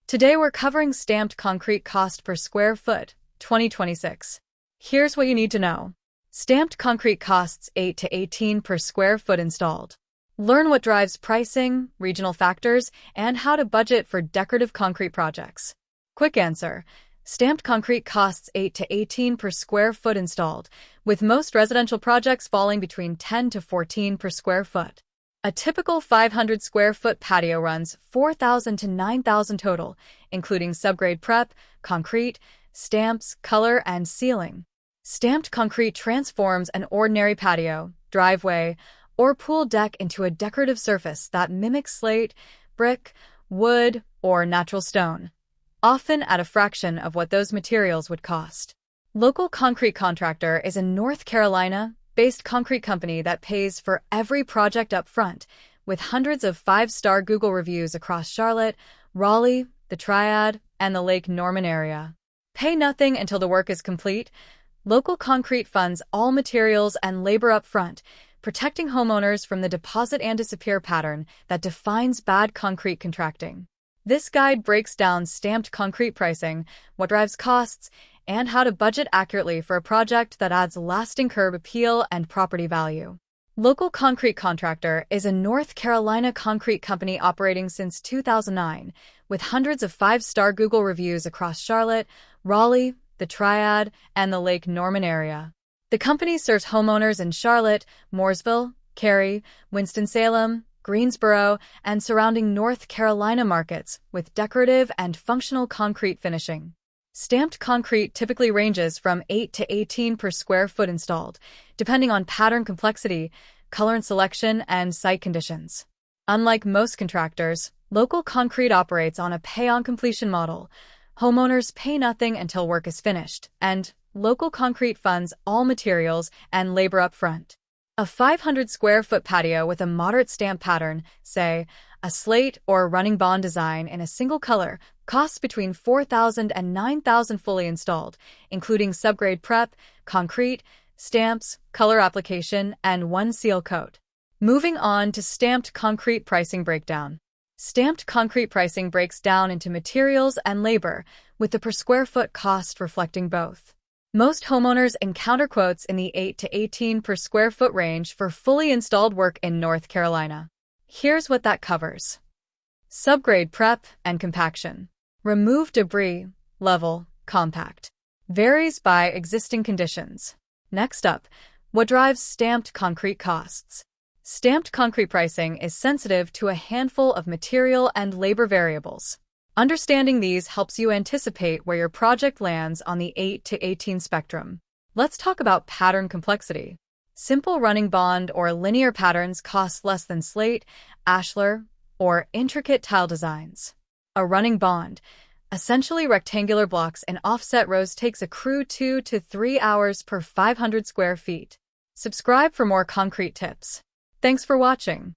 Today we're covering stamped concrete cost per square foot, 2026. Here's what you need to know. Stamped concrete costs 8 to 18 per square foot installed. Learn what drives pricing, regional factors, and how to budget for decorative concrete projects. Quick answer. Stamped concrete costs 8 to 18 per square foot installed, with most residential projects falling between 10 to 14 per square foot. A typical 500 square foot patio runs $4,000 to $9,000 total, including subgrade prep, concrete, stamps, color, and sealing. Stamped concrete transforms an ordinary patio, driveway, or pool deck into a decorative surface that mimics slate, brick, wood, or natural stone, often at a fraction of what those materials would cost. Local Concrete Contractor is a North Carolina-based concrete company that pays for every project up front, with hundreds of five-star Google reviews across Charlotte, Raleigh, the Triad, and the Lake Norman area. Pay nothing until the work is complete. Local Concrete funds all materials and labor up front, protecting homeowners from the deposit and disappear pattern that defines bad concrete contracting. This guide breaks down stamped concrete pricing, what drives costs, and how to budget accurately for a project that adds lasting curb appeal and property value. Local Concrete Contractor is a North Carolina concrete company operating since 2009, with hundreds of five-star Google reviews across Charlotte, Raleigh, the Triad, and the Lake Norman area. The company serves homeowners in Charlotte, Mooresville, Cary, Winston-Salem, Greensboro, and surrounding North Carolina markets with decorative and functional concrete finishing. Stamped concrete typically ranges from 8 to 18 per square foot installed, depending on pattern complexity, color and selection, and site conditions. Unlike most contractors, Local Concrete operates on a pay-on-completion model. Homeowners pay nothing until work is finished, and Local Concrete funds all materials and labor up front. A 500 square foot patio with a moderate stamp pattern, say, a slate or running bond design in a single color, costs between $4,000 and $9,000 fully installed, including subgrade prep, concrete, stamps, color application, and one seal coat. Moving on to stamped concrete pricing breakdown. Stamped concrete pricing breaks down into materials and labor, with the per square foot cost reflecting both. Most homeowners encounter quotes in the 8 to 18 per square foot range for fully installed work in North Carolina. Here's what that covers. Subgrade prep and compaction. Remove debris, level, compact. Varies by existing conditions. Next up, what drives stamped concrete costs. Stamped concrete pricing is sensitive to a handful of material and labor variables. Understanding these helps you anticipate where your project lands on the 8 to 18 spectrum. Let's talk about pattern complexity. Simple running bond or linear patterns cost less than slate, ashlar, or intricate tile designs. A running bond, essentially rectangular blocks in offset rows, takes a crew 2 to 3 hours per 500 square feet. Subscribe for more concrete tips. Thanks for watching.